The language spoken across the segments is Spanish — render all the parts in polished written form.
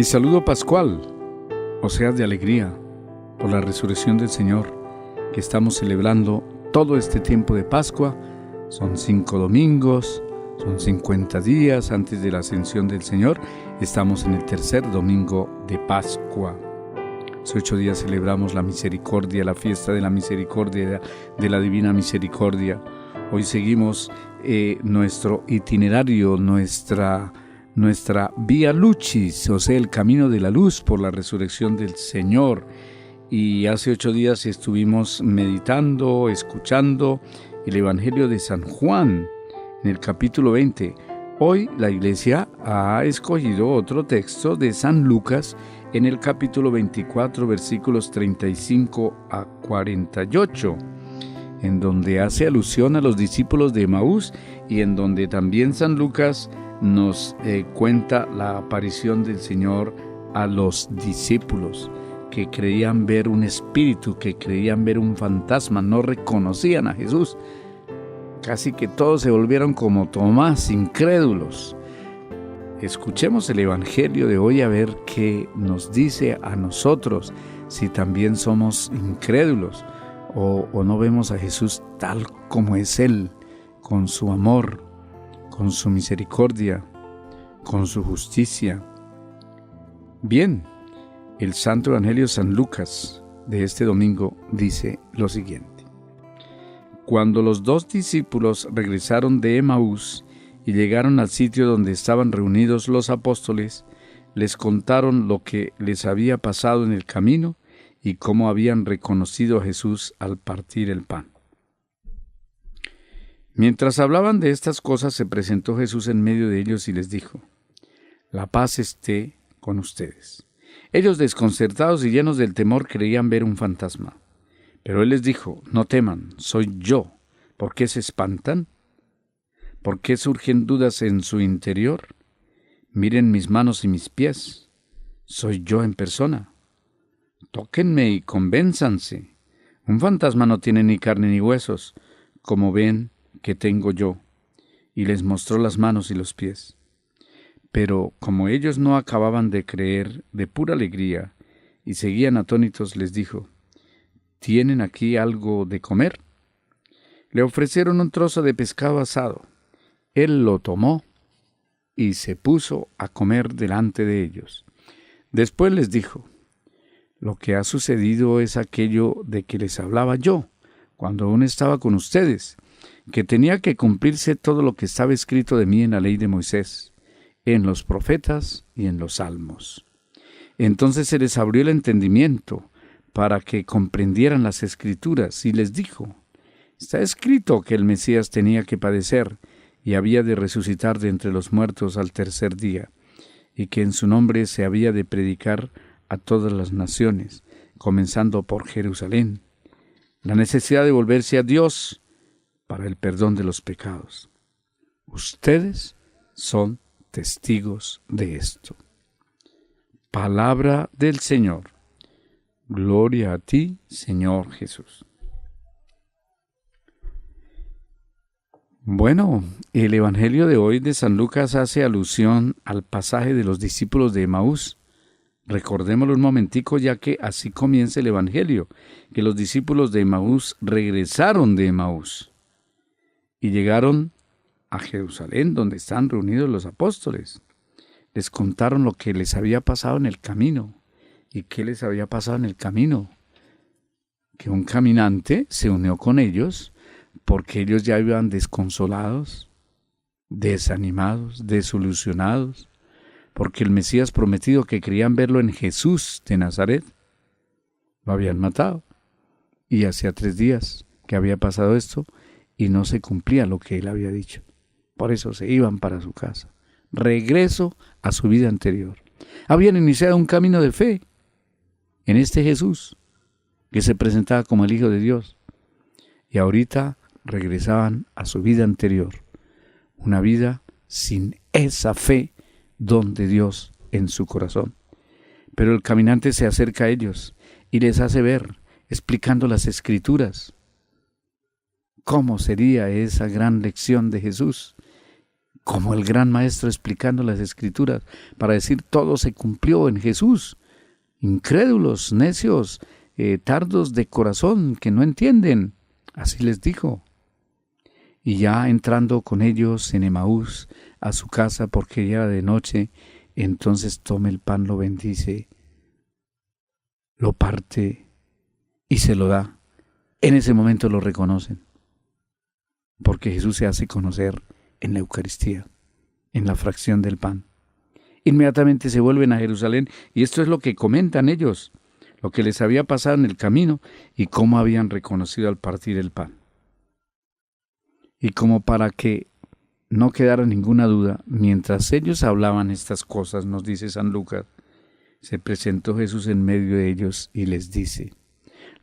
Mi saludo pascual, o sea, de alegría, por la resurrección del Señor, que estamos celebrando todo este tiempo de Pascua. Son 5 domingos, son 50 días antes de la ascensión del Señor. Estamos en el tercer domingo de Pascua. Hace 8 días celebramos la misericordia, la fiesta de la misericordia, de la divina misericordia. Hoy seguimos nuestro itinerario, nuestra vía lucis, o sea, el camino de la luz por la resurrección del Señor. Y hace 8 días estuvimos meditando, escuchando el Evangelio de San Juan en el capítulo 20. Hoy la Iglesia ha escogido otro texto de San Lucas en el capítulo 24, versículos 35 a 48, en donde hace alusión a los discípulos de Emaús y en donde también San Lucas nos cuenta la aparición del Señor a los discípulos que creían ver un espíritu, que creían ver un fantasma, no reconocían a Jesús. Casi que todos se volvieron como Tomás, incrédulos. Escuchemos el Evangelio de hoy a ver qué nos dice a nosotros, si también somos incrédulos o no vemos a Jesús tal como es Él, con su amor, con su misericordia, con su justicia. Bien, el Santo Evangelio de San Lucas de este domingo dice lo siguiente. Cuando los 2 discípulos regresaron de Emaús y llegaron al sitio donde estaban reunidos los apóstoles, les contaron lo que les había pasado en el camino y cómo habían reconocido a Jesús al partir el pan. Mientras hablaban de estas cosas, se presentó Jesús en medio de ellos y les dijo: «La paz esté con ustedes». Ellos, desconcertados y llenos del temor, creían ver un fantasma. Pero Él les dijo: «No teman, soy yo». ¿Por qué se espantan? ¿Por qué surgen dudas en su interior? Miren mis manos y mis pies. Soy yo en persona. Tóquenme y convénzanse. Un fantasma no tiene ni carne ni huesos, como ven que tengo yo. Y les mostró las manos y los pies. Pero como ellos no acababan de creer de pura alegría y seguían atónitos, les dijo: ¿tienen aquí algo de comer? Le ofrecieron un trozo de pescado asado. Él lo tomó y se puso a comer delante de ellos. Después les dijo: lo que ha sucedido es aquello de que les hablaba yo, cuando aún estaba con ustedes, que tenía que cumplirse todo lo que estaba escrito de mí en la ley de Moisés, en los profetas y en los salmos. Entonces se les abrió el entendimiento para que comprendieran las Escrituras, y les dijo: está escrito que el Mesías tenía que padecer y había de resucitar de entre los muertos al tercer día, y que en su nombre se había de predicar a todas las naciones, comenzando por Jerusalén, la necesidad de volverse a Dios para el perdón de los pecados. Ustedes son testigos de esto. Palabra del Señor. Gloria a ti, Señor Jesús. Bueno, el Evangelio de hoy de San Lucas hace alusión al pasaje de los discípulos de Emaús. Recordémoslo un momentico, ya que así comienza el Evangelio, que los discípulos de Emaús regresaron de Emaús y llegaron a Jerusalén, donde están reunidos los apóstoles. Les contaron lo que les había pasado en el camino. ¿Y qué les había pasado en el camino? Que un caminante se unió con ellos porque ellos ya iban desconsolados, desanimados, desilusionados, porque el Mesías prometido, que creían verlo en Jesús de Nazaret, lo habían matado. Y hacía 3 días que había pasado esto y no se cumplía lo que él había dicho. Por eso se iban para su casa. Regreso a su vida anterior. Habían iniciado un camino de fe en este Jesús, que se presentaba como el Hijo de Dios. Y ahorita regresaban a su vida anterior. Una vida sin esa fe don de Dios en su corazón. Pero el caminante se acerca a ellos y les hace ver, explicando las Escrituras, cómo sería esa gran lección de Jesús, como el gran maestro explicando las Escrituras para decir todo se cumplió en Jesús. Incrédulos, necios, tardos de corazón que no entienden. Así les dijo. Y ya entrando con ellos en Emaús a su casa porque ya era de noche, entonces toma el pan, lo bendice, lo parte y se lo da. En ese momento lo reconocen, porque Jesús se hace conocer en la Eucaristía, en la fracción del pan. Inmediatamente se vuelven a Jerusalén y esto es lo que comentan ellos, lo que les había pasado en el camino y cómo habían reconocido al partir el pan. Y como para que no quedara ninguna duda, mientras ellos hablaban estas cosas, nos dice San Lucas, se presentó Jesús en medio de ellos y les dice,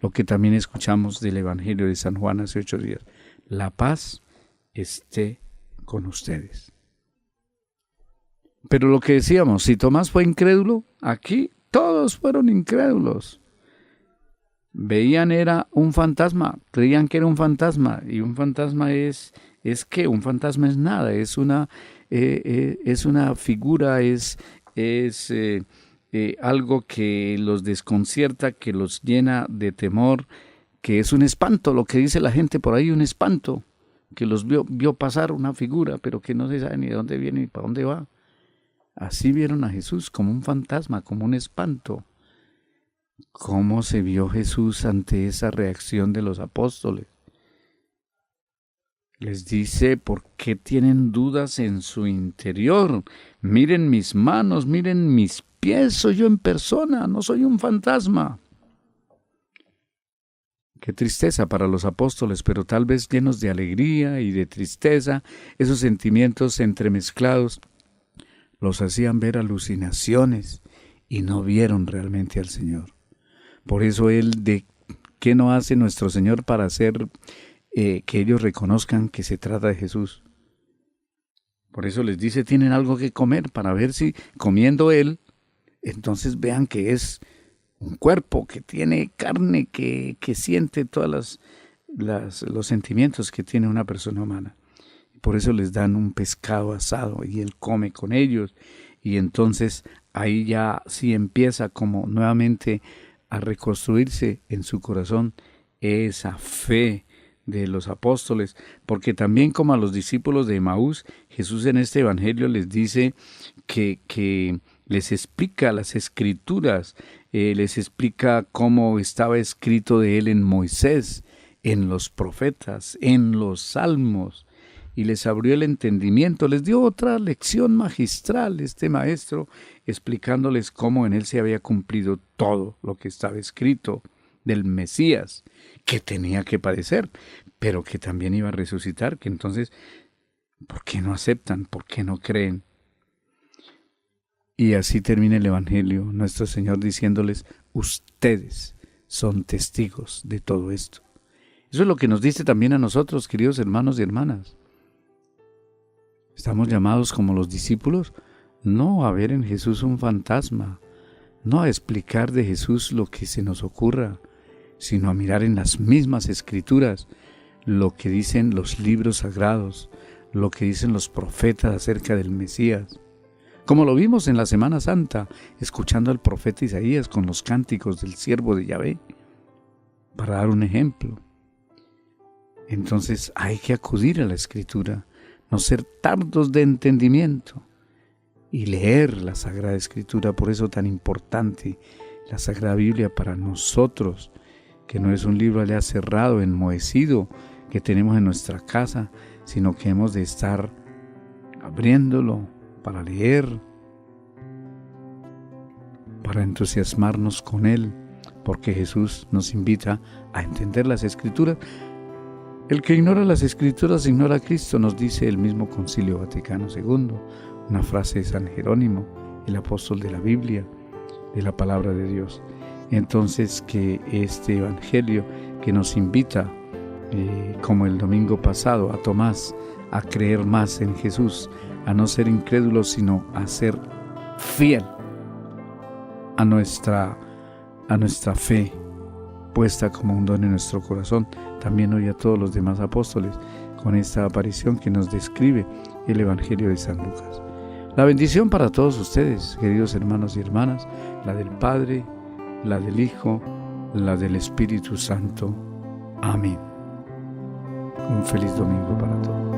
lo que también escuchamos del Evangelio de San Juan hace 8 días, la paz esté con ustedes. Pero lo que decíamos, si Tomás fue incrédulo, aquí todos fueron incrédulos. Veían era un fantasma, creían que era un fantasma, y un fantasma es que un fantasma es nada, es una figura, es algo que los desconcierta, que los llena de temor, que es un espanto, lo que dice la gente por ahí, un espanto, que los vio pasar una figura, pero que no se sabe ni de dónde viene ni para dónde va. Así vieron a Jesús, como un fantasma, como un espanto. ¿Cómo se vio Jesús ante esa reacción de los apóstoles? Les dice, ¿por qué tienen dudas en su interior? Miren mis manos, miren mis pies, soy yo en persona, no soy un fantasma. Qué tristeza para los apóstoles, pero tal vez llenos de alegría y de tristeza, esos sentimientos entremezclados los hacían ver alucinaciones y no vieron realmente al Señor. Por eso ¿qué no hace nuestro Señor para hacer que ellos reconozcan que se trata de Jesús? Por eso les dice, tienen algo que comer, para ver si comiendo Él, entonces vean que es un cuerpo que tiene carne, que siente todos los sentimientos que tiene una persona humana. Por eso les dan un pescado asado y Él come con ellos. Y entonces ahí ya sí empieza como nuevamente a reconstruirse en su corazón esa fe de los apóstoles, porque también como a los discípulos de Emaús, Jesús en este evangelio les dice que les explica las escrituras, les explica cómo estaba escrito de él en Moisés, en los profetas, en los salmos, y les abrió el entendimiento, les dio otra lección magistral este maestro, explicándoles cómo en él se había cumplido todo lo que estaba escrito del Mesías, que tenía que padecer, pero que también iba a resucitar, que entonces, ¿por qué no aceptan? ¿Por qué no creen? Y así termina el Evangelio, nuestro Señor diciéndoles, ustedes son testigos de todo esto. Eso es lo que nos dice también a nosotros, queridos hermanos y hermanas. Estamos llamados como los discípulos, no a ver en Jesús un fantasma, no a explicar de Jesús lo que se nos ocurra, sino a mirar en las mismas Escrituras lo que dicen los libros sagrados, lo que dicen los profetas acerca del Mesías. Como lo vimos en la Semana Santa, escuchando al profeta Isaías con los cánticos del siervo de Yahvé, para dar un ejemplo. Entonces hay que acudir a la Escritura, no ser tardos de entendimiento y leer la Sagrada Escritura. Por eso tan importante la Sagrada Biblia para nosotros, que no es un libro allá cerrado, enmohecido, que tenemos en nuestra casa, sino que hemos de estar abriéndolo para leer, para entusiasmarnos con él, porque Jesús nos invita a entender las Escrituras. El que ignora las Escrituras ignora a Cristo, nos dice el mismo Concilio Vaticano II, una frase de San Jerónimo, el apóstol de la Biblia, de la palabra de Dios. Entonces que este Evangelio que nos invita, como el domingo pasado, a Tomás, a creer más en Jesús, a no ser incrédulo, sino a ser fiel a nuestra fe, puesta como un don en nuestro corazón, también hoy a todos los demás apóstoles con esta aparición que nos describe el Evangelio de San Lucas. La bendición para todos ustedes, queridos hermanos y hermanas, la del Padre, la del Hijo, la del Espíritu Santo. Amén. Un feliz domingo para todos.